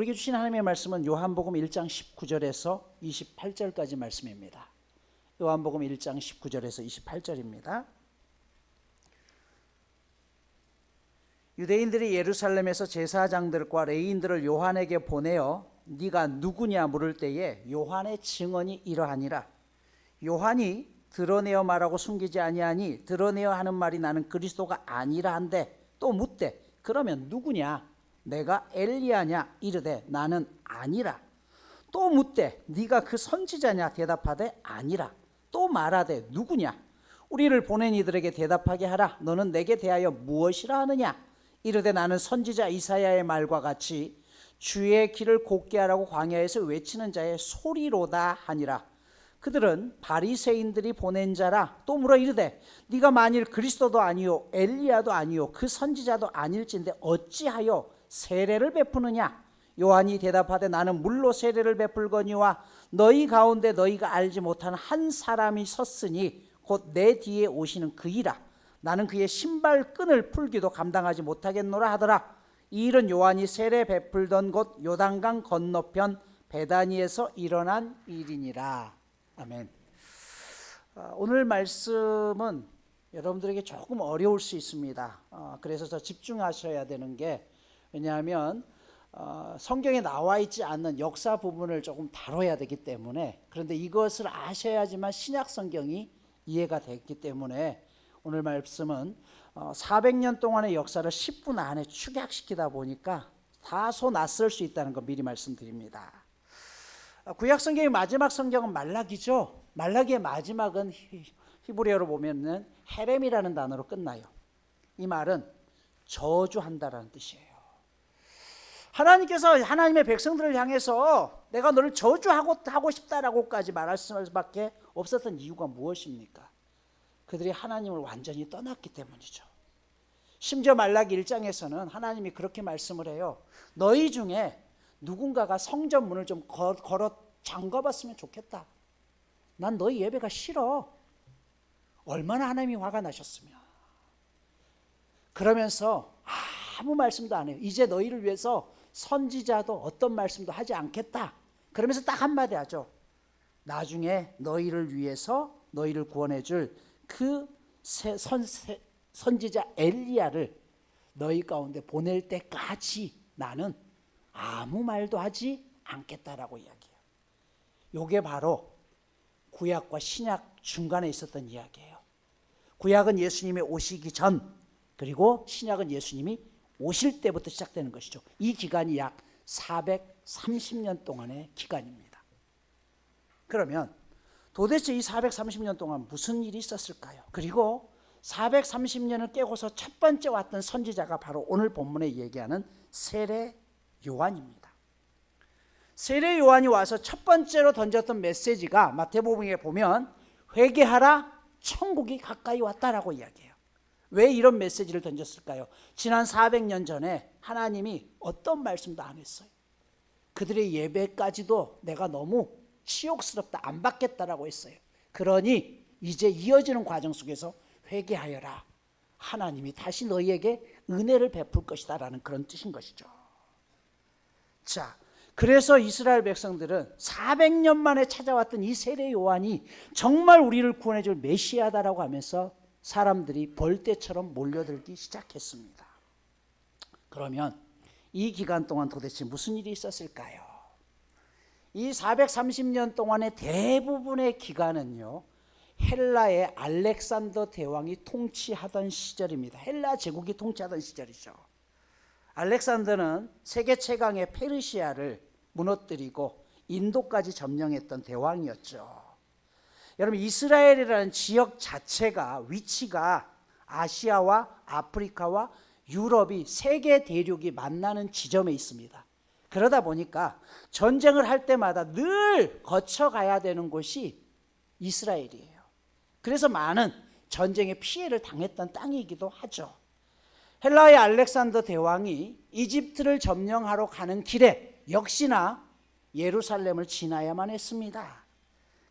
우리에게 주신 하나님의 말씀은 요한복음 1장 19절에서 28절까지 말씀입니다. 요한복음 1장 19절에서 28절입니다. 유대인들이 예루살렘에서 제사장들과 레위인들을 요한에게 보내어 네가 누구냐 물을 때에 요한의 증언이 이러하니라. 요한이 드러내어 말하고 숨기지 아니하니 드러내어 하는 말이 나는 그리스도가 아니라 한데 또 묻되 그러면 누구냐? 내가 엘리야냐? 이르되 나는 아니라. 또 묻되 네가 그 선지자냐? 대답하되 아니라. 또 말하되 누구냐? 우리를 보낸 이들에게 대답하게 하라. 너는 내게 대하여 무엇이라 하느냐? 이르되 나는 선지자 이사야의 말과 같이 주의 길을 곧게 하라고 광야에서 외치는 자의 소리로다 하니라. 그들은 바리새인들이 보낸 자라. 또 물어 이르되 네가 만일 그리스도도 아니요 엘리야도 아니요 그 선지자도 아닐진데 어찌하여 세례를 베푸느냐? 요한이 대답하되 나는 물로 세례를 베풀거니와 너희 가운데 너희가 알지 못하는 한 사람이 섰으니 곧 내 뒤에 오시는 그이라. 나는 그의 신발끈을 풀기도 감당하지 못하겠노라 하더라. 이 일은 요한이 세례 베풀던 곳 요단강 건너편 베다니에서 일어난 일이니라. 아멘. 오늘 말씀은 여러분들에게 조금 어려울 수 있습니다. 그래서 더 집중하셔야 되는 게, 왜냐하면 성경에 나와 있지 않는 역사 부분을 조금 다뤄야 되기 때문에, 그런데 이것을 아셔야지만 신약 성경이 이해가 되기 때문에 오늘 말씀은 400년 동안의 역사를 10분 안에 축약시키다 보니까 다소 낯설 수 있다는 거 미리 말씀드립니다. 구약 성경의 마지막 성경은 말라기죠. 말라기의 마지막은 히브리어로 보면은 헤렘이라는 단어로 끝나요. 이 말은 저주한다라는 뜻이에요. 하나님께서 하나님의 백성들을 향해서 내가 너를 저주하고 싶다라고까지 말할 수밖에 없었던 이유가 무엇입니까? 그들이 하나님을 완전히 떠났기 때문이죠. 심지어 말라기 1장에서는 하나님이 그렇게 말씀을 해요. 너희 중에 누군가가 성전 문을 좀 걸어 잠가봤으면 좋겠다. 난 너희 예배가 싫어. 얼마나 하나님이 화가 나셨으면. 그러면서 아무 말씀도 안 해요. 이제 너희를 위해서 선지자도 어떤 말씀도 하지 않겠다. 그러면서 딱 한마디 하죠. 나중에 너희를 위해서 너희를 구원해 줄 그 선지자 엘리야를 너희 가운데 보낼 때까지 나는 아무 말도 하지 않겠다라고 이야기해요. 이게 바로 구약과 신약 중간에 있었던 이야기예요. 구약은 예수님이 오시기 전, 그리고 신약은 예수님이 오실 때부터 시작되는 것이죠. 이 기간이 약 430년 동안의 기간입니다. 그러면 도대체 이 430년 동안 무슨 일이 있었을까요? 그리고 430년을 깨고서 첫 번째 왔던 선지자가 바로 오늘 본문에 얘기하는 세례 요한입니다. 세례 요한이 와서 첫 번째로 던졌던 메시지가 마태복음에 보면 회개하라, 천국이 가까이 왔다라고 이야기해요. 왜 이런 메시지를 던졌을까요? 지난 400년 전에 하나님이 어떤 말씀도 안 했어요. 그들의 예배까지도 내가 너무 치욕스럽다, 안 받겠다라고 했어요. 그러니 이제 이어지는 과정 속에서 회개하여라. 하나님이 다시 너희에게 은혜를 베풀 것이다 라는 그런 뜻인 것이죠. 자, 그래서 이스라엘 백성들은 400년 만에 찾아왔던 이 세례 요한이 정말 우리를 구원해 줄 메시아다라고 하면서 사람들이 벌떼처럼 몰려들기 시작했습니다. 그러면 이 기간 동안 도대체 무슨 일이 있었을까요? 이 430년 동안의 대부분의 기간은요, 헬라의 알렉산더 대왕이 통치하던 시절입니다. 헬라 제국이 통치하던 시절이죠. 알렉산더는 세계 최강의 페르시아를 무너뜨리고 인도까지 점령했던 대왕이었죠. 여러분, 이스라엘이라는 지역 자체가, 위치가 아시아와 아프리카와 유럽이 세계 대륙이 만나는 지점에 있습니다. 그러다 보니까 전쟁을 할 때마다 늘 거쳐가야 되는 곳이 이스라엘이에요. 그래서 많은 전쟁의 피해를 당했던 땅이기도 하죠. 헬라의 알렉산더 대왕이 이집트를 점령하러 가는 길에 역시나 예루살렘을 지나야만 했습니다.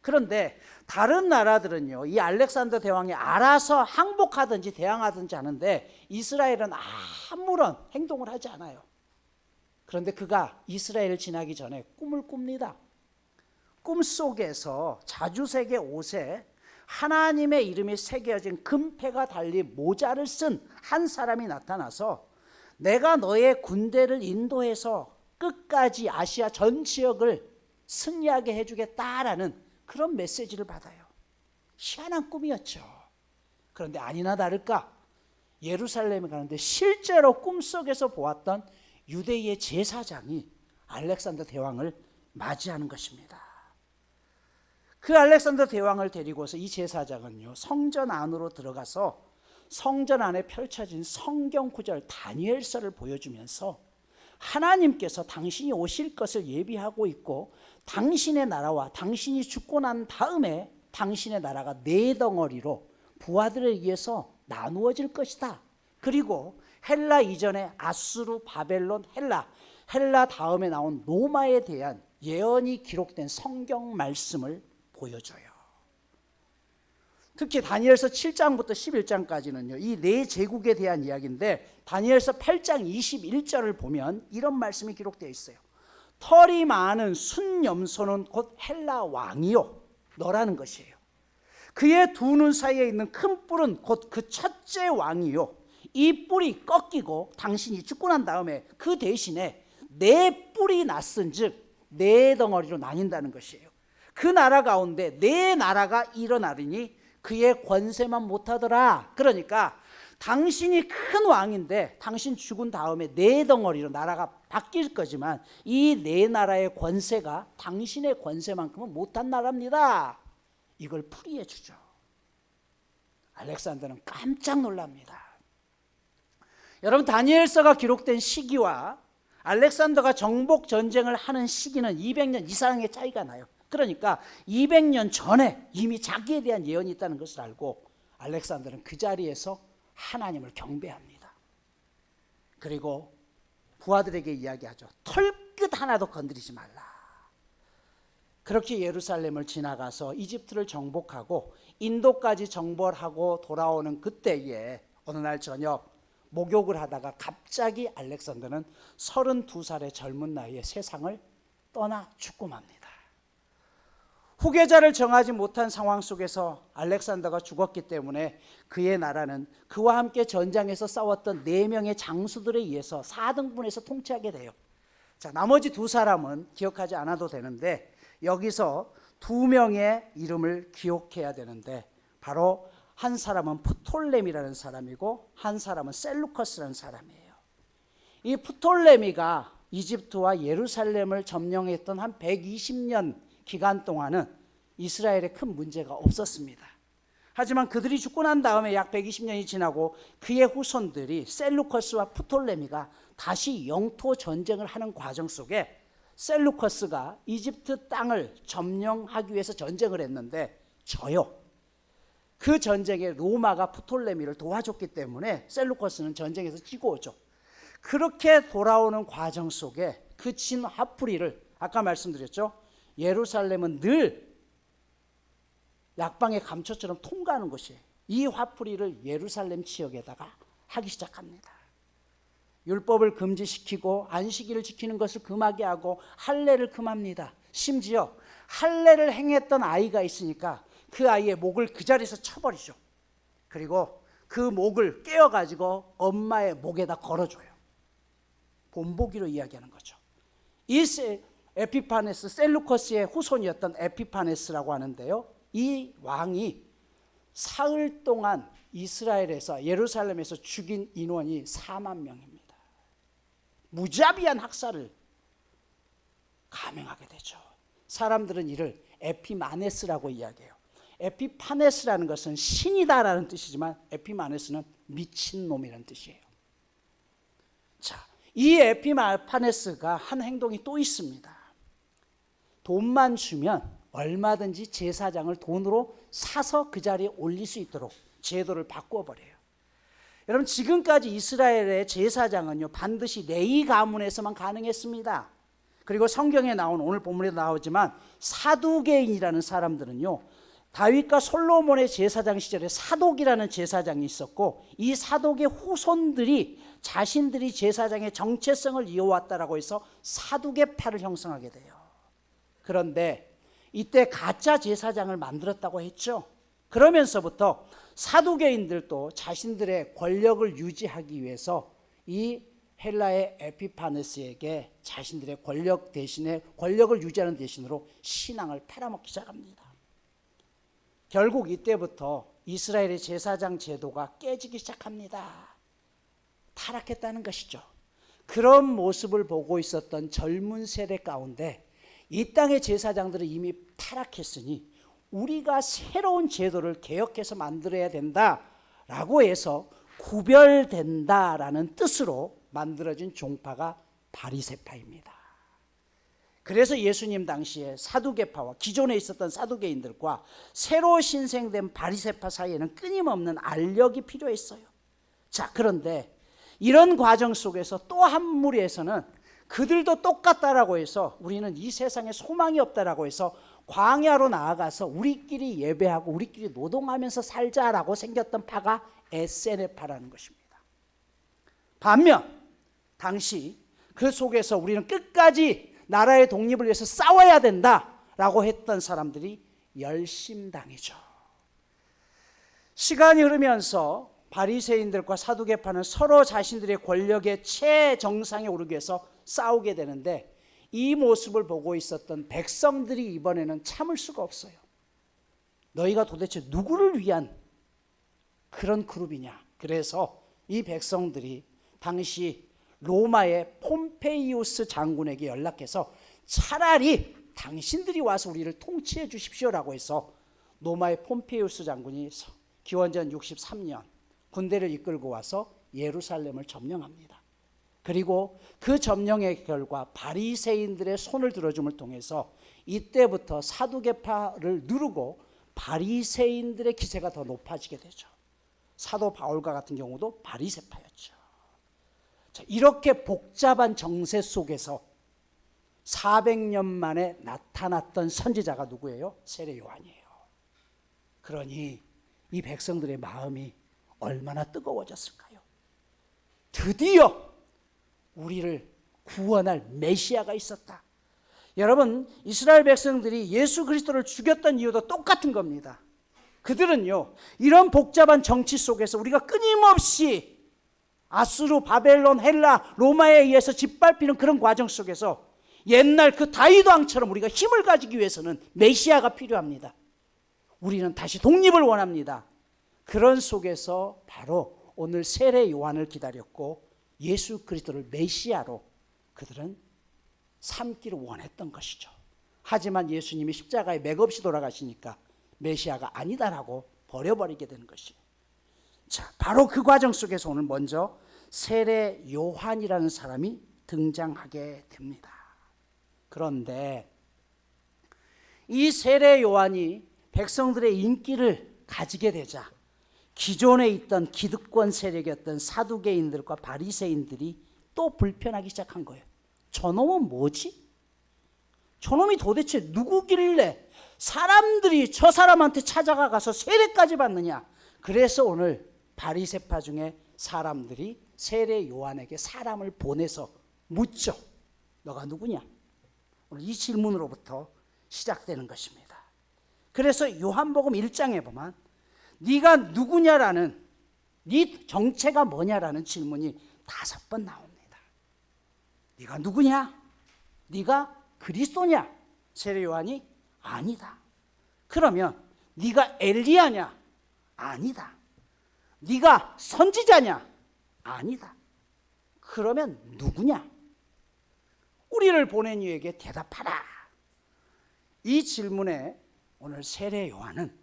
그런데 다른 나라들은요, 이 알렉산더 대왕이 알아서 항복하든지 대항하든지 하는데 이스라엘은 아무런 행동을 하지 않아요. 그런데 그가 이스라엘을 지나기 전에 꿈을 꿉니다. 꿈속에서 자주색의 옷에 하나님의 이름이 새겨진 금패가 달린 모자를 쓴 한 사람이 나타나서 내가 너의 군대를 인도해서 끝까지 아시아 전 지역을 승리하게 해주겠다라는 그런 메시지를 받아요. 희한한 꿈이었죠. 그런데 아니나 다를까 예루살렘에 가는데 실제로 꿈속에서 보았던 유대의 제사장이 알렉산더 대왕을 맞이하는 것입니다. 그 알렉산더 대왕을 데리고서 이 제사장은요, 성전 안으로 들어가서 성전 안에 펼쳐진 성경 구절 다니엘서를 보여주면서 하나님께서 당신이 오실 것을 예비하고 있고 당신의 나라와 당신이 죽고 난 다음에 당신의 나라가 네 덩어리로 부하들에 의해서 나누어질 것이다. 그리고 헬라 이전에 아수르, 바벨론, 헬라 다음에 나온 로마에 대한 예언이 기록된 성경 말씀을 보여줘요. 특히 다니엘서 7장부터 11장까지는요, 이 네 제국에 대한 이야기인데 다니엘서 8장 21절을 보면 이런 말씀이 기록되어 있어요. 털이 많은 순염소는 곧 헬라 왕이요 너라는 것이에요. 그의 두 눈 사이에 있는 큰 뿔은 곧 그 첫째 왕이요 이 뿔이 꺾이고 당신이 죽고 난 다음에 그 대신에 네 뿔이 났은즉 네 덩어리로 나뉜다는 것이에요. 그 나라 가운데 네 나라가 일어나리니 그의 권세만 못하더라. 그러니까 당신이 큰 왕인데 당신 죽은 다음에 네 덩어리로 나라가 바뀔 거지만 이 네 나라의 권세가 당신의 권세만큼은 못한 나라입니다. 이걸 풀이해 주죠. 알렉산더는 깜짝 놀랍니다. 여러분, 다니엘서가 기록된 시기와 알렉산더가 정복 전쟁을 하는 시기는 200년 이상의 차이가 나요. 그러니까 200년 전에 이미 자기에 대한 예언이 있다는 것을 알고 알렉산더는 그 자리에서 하나님을 경배합니다. 그리고 부하들에게 이야기하죠. 털끝 하나도 건드리지 말라. 그렇게 예루살렘을 지나가서 이집트를 정복하고 인도까지 정벌하고 돌아오는 그때에 어느 날 저녁 목욕을 하다가 갑자기 알렉산더는 32살의 젊은 나이에 세상을 떠나 죽고 맙니다. 후계자를 정하지 못한 상황 속에서 알렉산더가 죽었기 때문에 그의 나라는 그와 함께 전장에서 싸웠던 4명의 장수들에 의해서 4등분해서 통치하게 돼요. 자, 나머지 두 사람은 기억하지 않아도 되는데 여기서 2명의 이름을 기억해야 되는데 바로 한 사람은 프톨레미라는 사람이고 한 사람은 셀루커스라는 사람이에요. 이 프톨레미가 이집트와 예루살렘을 점령했던 한 120년 기간 동안은 이스라엘에 큰 문제가 없었습니다. 하지만 그들이 죽고 난 다음에 약 120년이 지나고 그의 후손들이 셀루커스와 프톨레미가 다시 영토 전쟁을 하는 과정 속에 셀루커스가 이집트 땅을 점령하기 위해서 전쟁을 했는데 져요. 그 전쟁에 로마가 프톨레미를 도와줬기 때문에 셀루커스는 전쟁에서 지고 오죠. 그렇게 돌아오는 과정 속에 그 진 화풀이를 아까 말씀드렸죠. 예루살렘은 늘 약방의 감초처럼 통과하는 것이에요. 이 화풀이를 예루살렘 지역에다가 하기 시작합니다. 율법을 금지시키고 안식일을 지키는 것을 금하게 하고 할례를 금합니다. 심지어 할례를 행했던 아이가 있으니까 그 아이의 목을 그 자리에서 쳐버리죠. 그리고 그 목을 깨어가지고 엄마의 목에다 걸어줘요. 본보기로 이야기하는 거죠. 이 에피파네스, 셀루커스의 후손이었던 에피파네스라고 하는데요. 이 왕이 사흘 동안 이스라엘에서 예루살렘에서 죽인 인원이 4만 명입니다. 무자비한 학살을 감행하게 되죠. 사람들은 이를 에피마네스라고 이야기해요. 에피파네스라는 것은 신이다라는 뜻이지만 에피마네스는 미친놈이라는 뜻이에요. 자, 이 에피파네스가 한 행동이 또 있습니다. 돈만 주면 얼마든지 제사장을 돈으로 사서 그 자리에 올릴 수 있도록 제도를 바꿔버려요. 여러분, 지금까지 이스라엘의 제사장은요 반드시 레위 가문에서만 가능했습니다. 그리고 성경에 나온 오늘 본문에도 나오지만 사두개인이라는 사람들은요 다윗과 솔로몬의 제사장 시절에 사독이라는 제사장이 있었고, 이 사독의 후손들이 자신들이 제사장의 정체성을 이어왔다라고 해서 사두개파를 형성하게 돼요. 그런데 이때 가짜 제사장을 만들었다고 했죠. 그러면서부터 사두개인들도 자신들의 권력을 유지하기 위해서 이 헬라의 에피파네스에게 자신들의 권력 대신에 권력을 유지하는 대신으로 신앙을 팔아먹기 시작합니다. 결국 이때부터 이스라엘의 제사장 제도가 깨지기 시작합니다. 타락했다는 것이죠. 그런 모습을 보고 있었던 젊은 세대 가운데 이 땅의 제사장들은 이미 타락했으니 우리가 새로운 제도를 개혁해서 만들어야 된다라고 해서 구별된다라는 뜻으로 만들어진 종파가 바리새파입니다. 그래서 예수님 당시에 사두개파와 기존에 있었던 사두개인들과 새로 신생된 바리새파 사이에는 끊임없는 알력이 필요했어요. 자, 그런데 이런 과정 속에서 또 한 무리에서는 그들도 똑같다라고 해서 우리는 이 세상에 소망이 없다라고 해서 광야로 나아가서 우리끼리 예배하고 우리끼리 노동하면서 살자라고 생겼던 파가 에세네파라는 것입니다. 반면 당시 그 속에서 우리는 끝까지 나라의 독립을 위해서 싸워야 된다라고 했던 사람들이 열심당이죠. 시간이 흐르면서 바리새인들과 사두개파는 서로 자신들의 권력의 최정상에 오르기 위해서 싸우게 되는데, 이 모습을 보고 있었던 백성들이 이번에는 참을 수가 없어요. 너희가 도대체 누구를 위한 그런 그룹이냐. 그래서 이 백성들이 당시 로마의 폼페이우스 장군에게 연락해서 차라리 당신들이 와서 우리를 통치해 주십시오라고 해서 로마의 폼페이우스 장군이 기원전 63년 군대를 이끌고 와서 예루살렘을 점령합니다. 그리고 그 점령의 결과 바리새인들의 손을 들어줌을 통해서 이때부터 사두개파를 누르고 바리새인들의 기세가 더 높아지게 되죠. 사도 바울과 같은 경우도 바리새파였죠. 자, 이렇게 복잡한 정세 속에서 400년 만에 나타났던 선지자가 누구예요? 세례 요한이에요. 그러니 이 백성들의 마음이 얼마나 뜨거워졌을까요? 드디어 우리를 구원할 메시아가 있었다. 여러분, 이스라엘 백성들이 예수 그리스도를 죽였던 이유도 똑같은 겁니다. 그들은요, 이런 복잡한 정치 속에서 우리가 끊임없이 아수르, 바벨론, 헬라, 로마에 의해서 짓밟히는 그런 과정 속에서 옛날 그 다윗 왕처럼 우리가 힘을 가지기 위해서는 메시아가 필요합니다. 우리는 다시 독립을 원합니다. 그런 속에서 바로 오늘 세례 요한을 기다렸고 예수 그리스도를 메시아로 그들은 삼기를 원했던 것이죠. 하지만 예수님이 십자가에 맥없이 돌아가시니까 메시아가 아니다라고 버려버리게 되는 것이에요. 자, 바로 그 과정 속에서 오늘 먼저 세례 요한이라는 사람이 등장하게 됩니다. 그런데 이 세례 요한이 백성들의 인기를 가지게 되자 기존에 있던 기득권 세력이었던 사두개인들과 바리새인들이 또 불편하기 시작한 거예요. 저놈은 뭐지? 저놈이 도대체 누구길래 사람들이 저 사람한테 찾아가서 세례까지 받느냐? 그래서 오늘 바리새파 중에 사람들이 세례 요한에게 사람을 보내서 묻죠. 너가 누구냐? 오늘 이 질문으로부터 시작되는 것입니다. 그래서 요한복음 1장에 보면 네가 누구냐라는, 네 정체가 뭐냐라는 질문이 5번 나옵니다. 네가 누구냐? 네가 그리스도냐? 세례 요한이 아니다. 그러면 네가 엘리야냐? 아니다. 네가 선지자냐? 아니다. 그러면 누구냐? 우리를 보낸 이에게 대답하라. 이 질문에 오늘 세례 요한은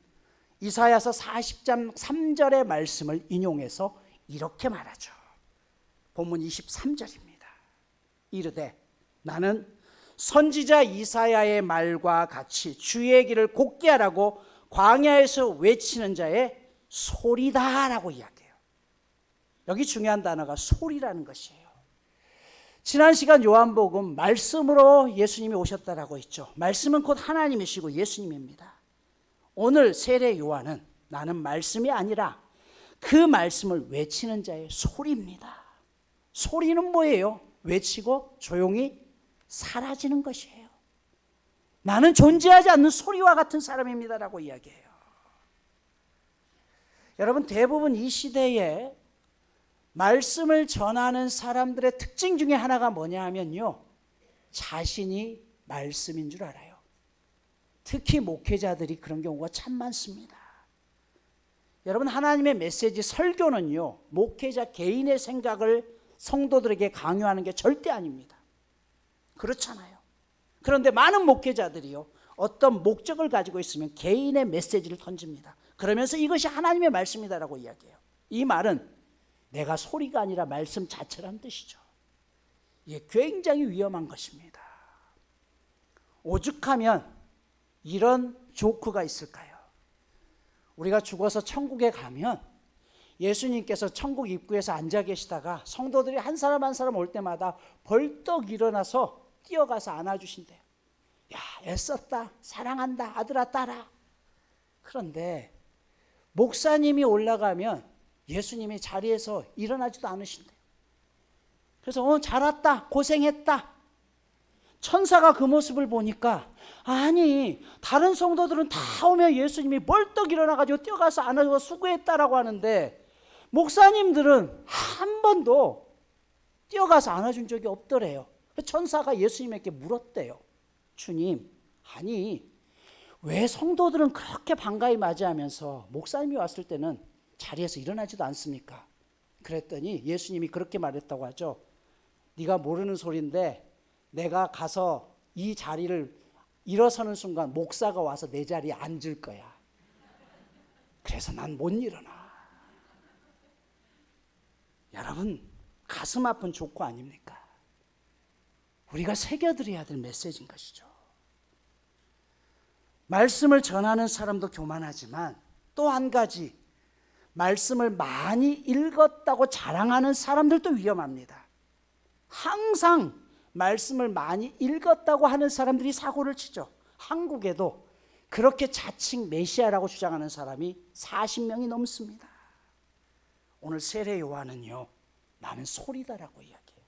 이사야서 40장 3절의 말씀을 인용해서 이렇게 말하죠. 본문 23절입니다. 이르되 나는 선지자 이사야의 말과 같이 주의 길을 곧게 하라고 광야에서 외치는 자의 소리다라고 이야기해요. 여기 중요한 단어가 소리라는 것이에요. 지난 시간 요한복음 말씀으로 예수님이 오셨다라고 했죠. 말씀은 곧 하나님이시고 예수님입니다. 오늘 세례 요한은 나는 말씀이 아니라 그 말씀을 외치는 자의 소리입니다. 소리는 뭐예요? 외치고 조용히 사라지는 것이에요. 나는 존재하지 않는 소리와 같은 사람입니다라고 이야기해요. 여러분, 대부분 이 시대에 말씀을 전하는 사람들의 특징 중에 하나가 뭐냐 하면요, 자신이 말씀인 줄 알아요. 특히 목회자들이 그런 경우가 참 많습니다. 여러분, 하나님의 메시지 설교는요, 목회자 개인의 생각을 성도들에게 강요하는 게 절대 아닙니다. 그렇잖아요. 그런데 많은 목회자들이요, 어떤 목적을 가지고 있으면 개인의 메시지를 던집니다. 그러면서 이것이 하나님의 말씀이다라고 이야기해요. 이 말은 내가 소리가 아니라 말씀 자체라는 뜻이죠. 이게 굉장히 위험한 것입니다. 오죽하면 이런 조크가 있을까요? 우리가 죽어서 천국에 가면 예수님께서 천국 입구에서 앉아 계시다가 성도들이 한 사람 한 사람 올 때마다 벌떡 일어나서 뛰어가서 안아주신대요. 야, 애썼다, 사랑한다, 아들아, 딸아. 그런데 목사님이 올라가면 예수님이 자리에서 일어나지도 않으신대요. 그래서 잘 왔다, 고생했다. 천사가 그 모습을 보니까, 아니, 다른 성도들은 다 오면 예수님이 벌떡 일어나가지고 뛰어가서 안아주고 수고했다라고 하는데 목사님들은 한 번도 뛰어가서 안아준 적이 없더래요. 천사가 예수님에게 물었대요. 주님, 아니, 왜 성도들은 그렇게 반가이 맞이하면서 목사님이 왔을 때는 자리에서 일어나지도 않습니까? 그랬더니 예수님이 그렇게 말했다고 하죠. 네가 모르는 소리인데 내가 가서 이 자리를 일어서는 순간 목사가 와서 내 자리에 앉을 거야. 그래서 난 못 일어나. 여러분, 가슴 아픈 조커 아닙니까? 우리가 새겨드려야 될 메시지인 것이죠. 말씀을 전하는 사람도 교만하지만 또 한 가지, 말씀을 많이 읽었다고 자랑하는 사람들도 위험합니다. 항상 말씀을 많이 읽었다고 하는 사람들이 사고를 치죠. 한국에도 그렇게 자칭 메시아라고 주장하는 사람이 40명이 넘습니다. 오늘 세례 요한은요, 나는 소리다라고 이야기해요.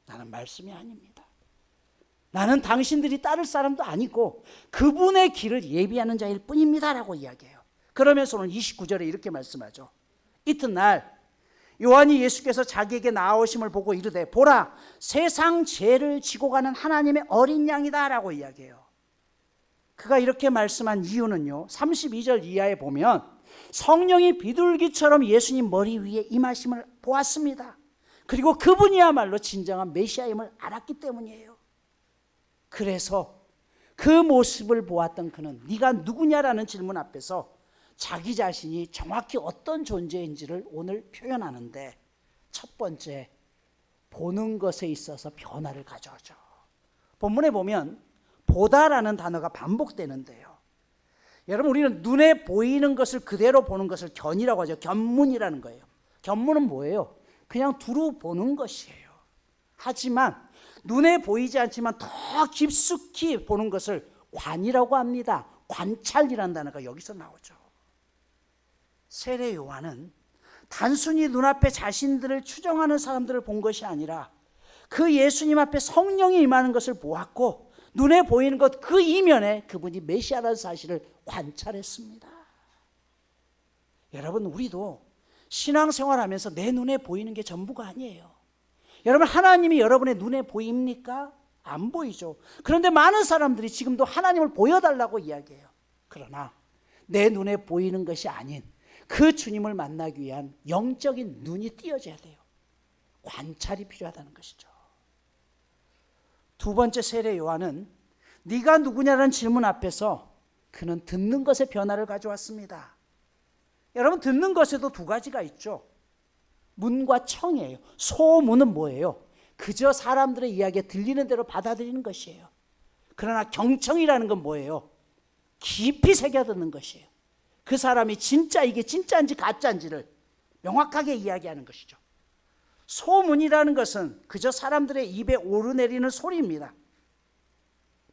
나는 말씀이 아닙니다. 나는 당신들이 따를 사람도 아니고 그분의 길을 예비하는 자일 뿐입니다라고 이야기해요. 그러면서 오늘 29절에 이렇게 말씀하죠. 이튿날 요한이 예수께서 자기에게 나오심을 보고 이르되 보라, 세상 죄를 지고 가는 하나님의 어린 양이다 라고 이야기해요. 그가 이렇게 말씀한 이유는요, 32절 이하에 보면 성령이 비둘기처럼 예수님 머리 위에 임하심을 보았습니다. 그리고 그분이야말로 진정한 메시아임을 알았기 때문이에요. 그래서 그 모습을 보았던 그는 네가 누구냐라는 질문 앞에서 자기 자신이 정확히 어떤 존재인지를 오늘 표현하는데, 첫 번째, 보는 것에 있어서 변화를 가져오죠. 본문에 보면 보다라는 단어가 반복되는데요, 여러분, 우리는 눈에 보이는 것을 그대로 보는 것을 견이라고 하죠. 견문이라는 거예요. 견문은 뭐예요? 그냥 두루 보는 것이에요. 하지만 눈에 보이지 않지만 더 깊숙이 보는 것을 관이라고 합니다. 관찰이라는 단어가 여기서 나오죠. 세례 요한은 단순히 눈앞에 자신들을 추정하는 사람들을 본 것이 아니라 그 예수님 앞에 성령이 임하는 것을 보았고, 눈에 보이는 것 그 이면에 그분이 메시아라는 사실을 관찰했습니다. 여러분, 우리도 신앙생활하면서 내 눈에 보이는 게 전부가 아니에요. 여러분, 하나님이 여러분의 눈에 보입니까? 안 보이죠. 그런데 많은 사람들이 지금도 하나님을 보여달라고 이야기해요. 그러나 내 눈에 보이는 것이 아닌 그 주님을 만나기 위한 영적인 눈이 띄어져야 돼요. 관찰이 필요하다는 것이죠. 두 번째, 세례 요한은 네가 누구냐라는 질문 앞에서 그는 듣는 것에 변화를 가져왔습니다. 여러분, 듣는 것에도 두 가지가 있죠. 문과 청이에요. 소문은 뭐예요? 그저 사람들의 이야기에 들리는 대로 받아들이는 것이에요. 그러나 경청이라는 건 뭐예요? 깊이 새겨듣는 것이에요. 그 사람이 진짜 이게 진짜인지 가짜인지를 명확하게 이야기하는 것이죠. 소문이라는 것은 그저 사람들의 입에 오르내리는 소리입니다.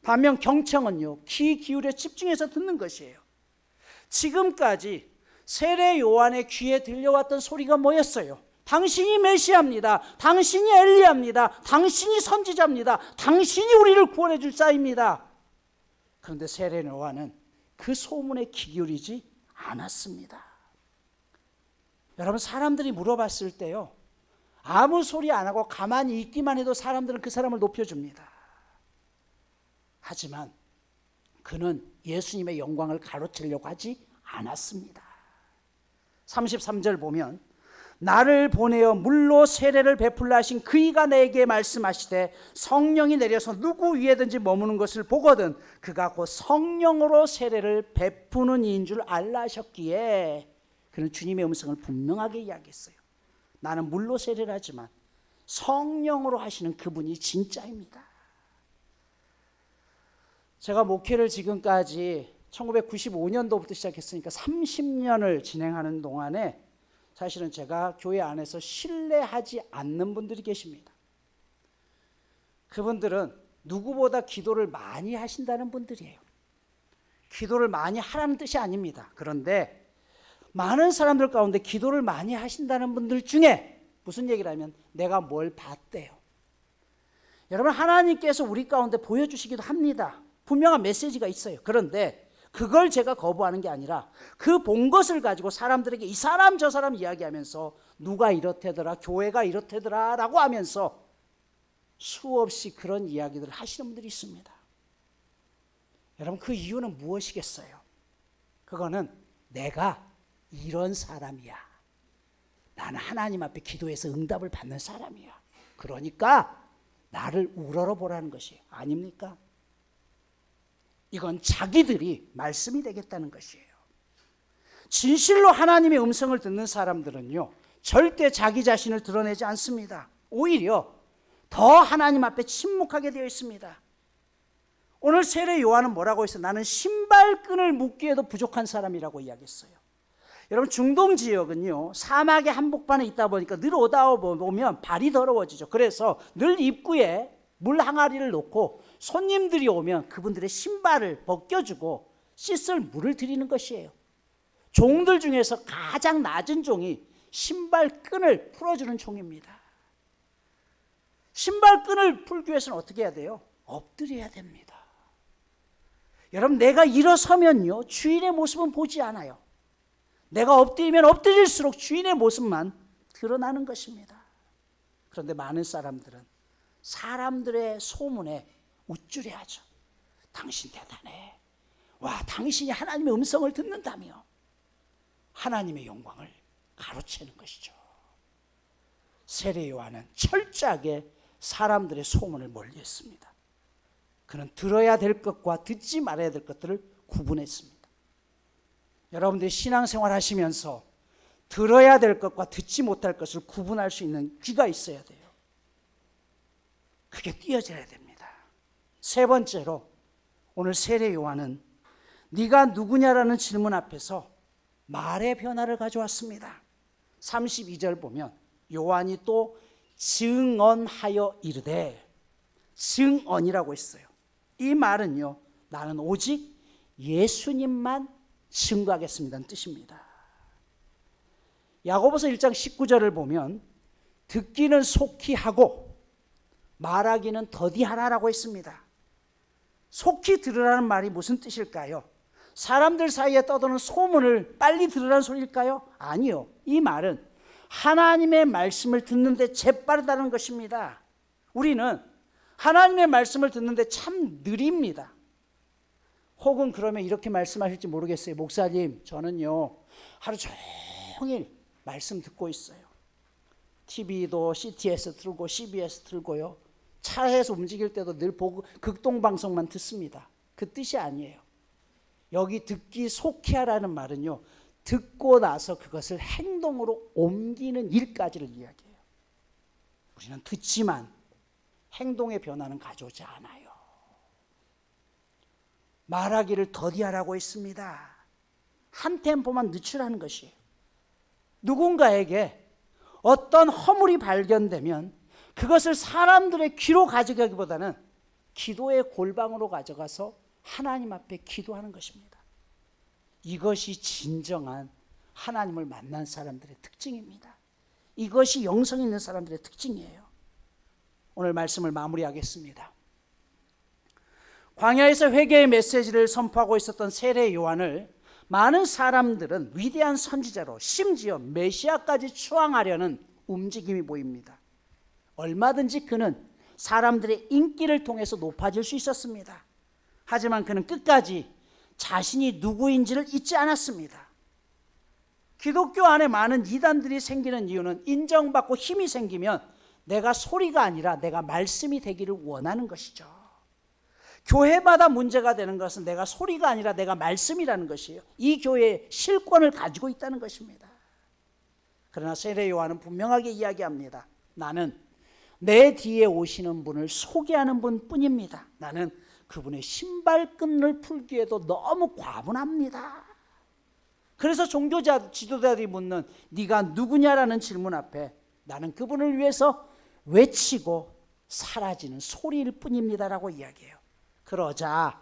반면 경청은요, 귀 기울여 집중해서 듣는 것이에요. 지금까지 세례 요한의 귀에 들려왔던 소리가 뭐였어요? 당신이 메시아입니다. 당신이 엘리야입니다. 당신이 선지자입니다. 당신이 우리를 구원해 줄 자입니다. 그런데 세례 요한은 그 소문에 귀 기울이지 않았습니다. 여러분, 사람들이 물어봤을 때요, 아무 소리 안 하고 가만히 있기만 해도 사람들은 그 사람을 높여줍니다. 하지만 그는 예수님의 영광을 가로채려고 하지 않았습니다. 33절 보면 나를 보내어 물로 세례를 베풀라 하신 그이가 내게 말씀하시되 성령이 내려서 누구 위에든지 머무는 것을 보거든 그가 곧 성령으로 세례를 베푸는 이인 줄 알라 하셨기에, 그는 주님의 음성을 분명하게 이야기했어요. 나는 물로 세례를 하지만 성령으로 하시는 그분이 진짜입니다. 제가 목회를 지금까지 1995년도부터 시작했으니까 30년을 진행하는 동안에 사실은 제가 교회 안에서 신뢰하지 않는 분들이 계십니다. 그분들은 누구보다 기도를 많이 하신다는 분들이에요. 기도를 많이 하라는 뜻이 아닙니다. 그런데 많은 사람들 가운데 기도를 많이 하신다는 분들 중에 무슨 얘기를 하면 내가 뭘 봤대요. 여러분, 하나님께서 우리 가운데 보여주시기도 합니다. 분명한 메시지가 있어요. 그런데 그걸 제가 거부하는 게 아니라 그 본 것을 가지고 사람들에게 이 사람 저 사람 이야기하면서 누가 이렇대더라, 교회가 이렇대더라 라고 하면서 수없이 그런 이야기들을 하시는 분들이 있습니다. 여러분, 그 이유는 무엇이겠어요? 그거는 내가 이런 사람이야. 나는 하나님 앞에 기도해서 응답을 받는 사람이야. 그러니까 나를 우러러보라는 것이 아닙니까? 이건 자기들이 말씀이 되겠다는 것이에요. 진실로 하나님의 음성을 듣는 사람들은요, 절대 자기 자신을 드러내지 않습니다. 오히려 더 하나님 앞에 침묵하게 되어 있습니다. 오늘 세례 요한은 뭐라고 했어요? 나는 신발끈을 묶기에도 부족한 사람이라고 이야기했어요. 여러분, 중동 지역은요, 사막의 한복판에 있다 보니까 늘 오다 보면 발이 더러워지죠. 그래서 늘 입구에 물 항아리를 놓고 손님들이 오면 그분들의 신발을 벗겨주고 씻을 물을 드리는 것이에요. 종들 중에서 가장 낮은 종이 신발끈을 풀어주는 종입니다. 신발끈을 풀기 위해서는 어떻게 해야 돼요? 엎드려야 됩니다. 여러분, 내가 일어서면요, 주인의 모습은 보지 않아요. 내가 엎드리면 엎드릴수록 주인의 모습만 드러나는 것입니다. 그런데 많은 사람들은 사람들의 소문에 우쭐해하죠. 당신 대단해. 와, 당신이 하나님의 음성을 듣는다며 하나님의 영광을 가로채는 것이죠. 세례 요한은 철저하게 사람들의 소문을 멀리했습니다. 그는 들어야 될 것과 듣지 말아야 될 것들을 구분했습니다. 여러분들이 신앙생활 하시면서 들어야 될 것과 듣지 못할 것을 구분할 수 있는 귀가 있어야 돼요. 그게 띄어져야 됩니다. 세 번째로, 오늘 세례 요한은 네가 누구냐라는 질문 앞에서 말의 변화를 가져왔습니다. 32절 보면 요한이 또 증언하여 이르되, 증언이라고 했어요. 이 말은요, 나는 오직 예수님만 증거하겠습니다는 뜻입니다. 야고보서 1장 19절을 보면 듣기는 속히 하고 말하기는 더디 하라라고 했습니다. 속히 들으라는 말이 무슨 뜻일까요? 사람들 사이에 떠도는 소문을 빨리 들으라는 소리일까요? 아니요. 이 말은 하나님의 말씀을 듣는데 재빠르다는 것입니다. 우리는 하나님의 말씀을 듣는데 참 느립니다. 혹은 그러면 이렇게 말씀하실지 모르겠어요. 목사님, 저는요 하루 종일 말씀 듣고 있어요. TV도 CTS 틀고 CBS 틀고요. 차에서 움직일 때도 늘 보고 극동방송만 듣습니다. 그 뜻이 아니에요. 여기 듣기 속히 하라는 말은요, 듣고 나서 그것을 행동으로 옮기는 일까지를 이야기해요. 우리는 듣지만 행동의 변화는 가져오지 않아요. 말하기를 더디하라고 했습니다. 한 템포만 늦추라는 것이에요. 누군가에게 어떤 허물이 발견되면 그것을 사람들의 귀로 가져가기보다는 기도의 골방으로 가져가서 하나님 앞에 기도하는 것입니다. 이것이 진정한 하나님을 만난 사람들의 특징입니다. 이것이 영성 있는 사람들의 특징이에요. 오늘 말씀을 마무리하겠습니다. 광야에서 회개의 메시지를 선포하고 있었던 세례 요한을 많은 사람들은 위대한 선지자로 심지어 메시아까지 추앙하려는 움직임이 보입니다. 얼마든지 그는 사람들의 인기를 통해서 높아질 수 있었습니다. 하지만 그는 끝까지 자신이 누구인지를 잊지 않았습니다. 기독교 안에 많은 이단들이 생기는 이유는 인정받고 힘이 생기면 내가 소리가 아니라 내가 말씀이 되기를 원하는 것이죠. 교회마다 문제가 되는 것은 내가 소리가 아니라 내가 말씀이라는 것이에요. 이 교회의 실권을 가지고 있다는 것입니다. 그러나 세례 요한은 분명하게 이야기합니다. 나는 내 뒤에 오시는 분을 소개하는 분뿐입니다. 나는 그분의 신발끈을 풀기에도 너무 과분합니다. 그래서 종교 지도자들이 묻는 네가 누구냐라는 질문 앞에 나는 그분을 위해서 외치고 사라지는 소리일 뿐입니다라고 이야기해요. 그러자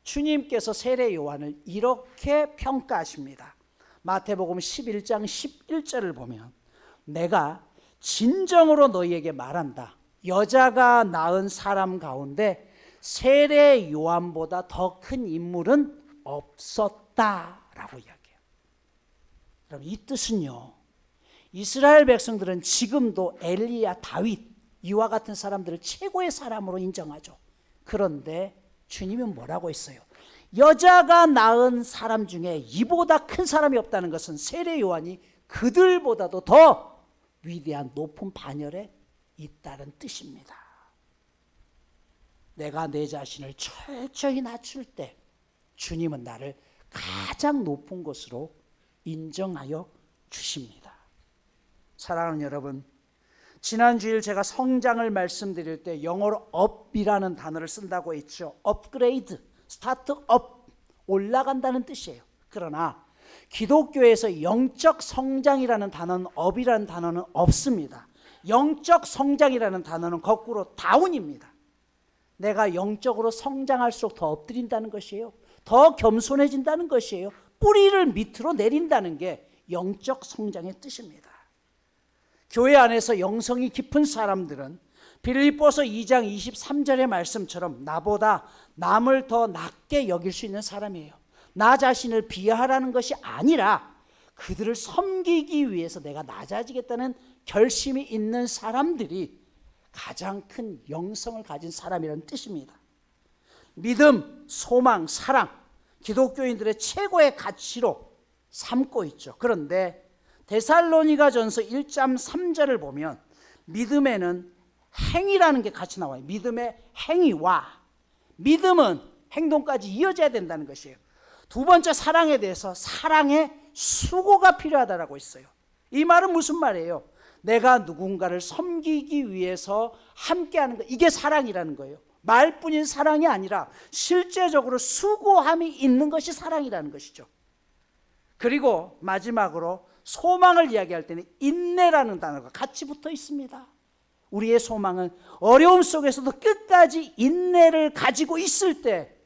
주님께서 세례 요한을 이렇게 평가하십니다. 마태복음 11장 11절을 보면 내가 진정으로 너희에게 말한다. 여자가 낳은 사람 가운데 세례 요한보다 더 큰 인물은 없었다라고 이야기해요. 그럼 이 뜻은요, 이스라엘 백성들은 지금도 엘리야, 다윗 이와 같은 사람들을 최고의 사람으로 인정하죠. 그런데 주님은 뭐라고 했어요? 여자가 낳은 사람 중에 이보다 큰 사람이 없다는 것은 세례 요한이 그들보다도 더 위대한 높은 반열에 있다는 뜻입니다. 내가 내 자신을 철저히 낮출 때 주님은 나를 가장 높은 곳으로 인정하여 주십니다. 사랑하는 여러분, 지난 주일 제가 성장을 말씀드릴 때 영어로 up이라는 단어를 쓴다고 했죠. 업그레이드, 스타트업, 올라간다는 뜻이에요. 그러나 기독교에서 영적 성장이라는 단어는 up이라는 단어는 없습니다. 영적 성장이라는 단어는 거꾸로 다운입니다. 내가 영적으로 성장할수록 더 엎드린다는 것이에요. 더 겸손해진다는 것이에요. 뿌리를 밑으로 내린다는 게 영적 성장의 뜻입니다. 교회 안에서 영성이 깊은 사람들은 빌립보서 2장 23절의 말씀처럼 나보다 남을 더 낮게 여길 수 있는 사람이에요. 나 자신을 비하하라는 것이 아니라 그들을 섬기기 위해서 내가 낮아지겠다는 결심이 있는 사람들이 가장 큰 영성을 가진 사람이라는 뜻입니다. 믿음, 소망, 사랑, 기독교인들의 최고의 가치로 삼고 있죠. 그런데 데살로니가전서 1장 3절을 보면 믿음에는 행위라는 게 같이 나와요. 믿음의 행위와 믿음은 행동까지 이어져야 된다는 것이에요. 두 번째 사랑에 대해서 사랑의 수고가 필요하다라고 했어요. 이 말은 무슨 말이에요? 내가 누군가를 섬기기 위해서 함께하는 것, 이게 사랑이라는 거예요. 말뿐인 사랑이 아니라 실제적으로 수고함이 있는 것이 사랑이라는 것이죠. 그리고 마지막으로 소망을 이야기할 때는 인내라는 단어가 같이 붙어 있습니다. 우리의 소망은 어려움 속에서도 끝까지 인내를 가지고 있을 때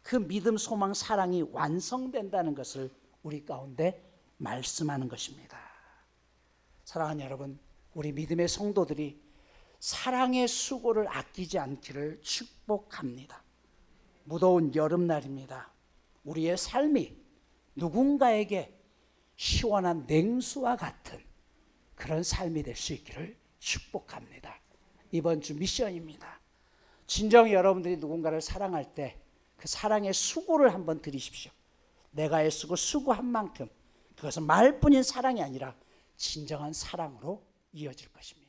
그 믿음, 소망, 사랑이 완성된다는 것을 우리 가운데 말씀하는 것입니다. 사랑하는 여러분, 우리 믿음의 성도들이 사랑의 수고를 아끼지 않기를 축복합니다. 무더운 여름날입니다. 우리의 삶이 누군가에게 시원한 냉수와 같은 그런 삶이 될 수 있기를 축복합니다. 이번 주 미션입니다. 진정 여러분들이 누군가를 사랑할 때 그 사랑의 수고를 한번 들이십시오. 내가 애쓰고 수고한 만큼 그것은 말뿐인 사랑이 아니라 진정한 사랑으로 이어질 것입니다.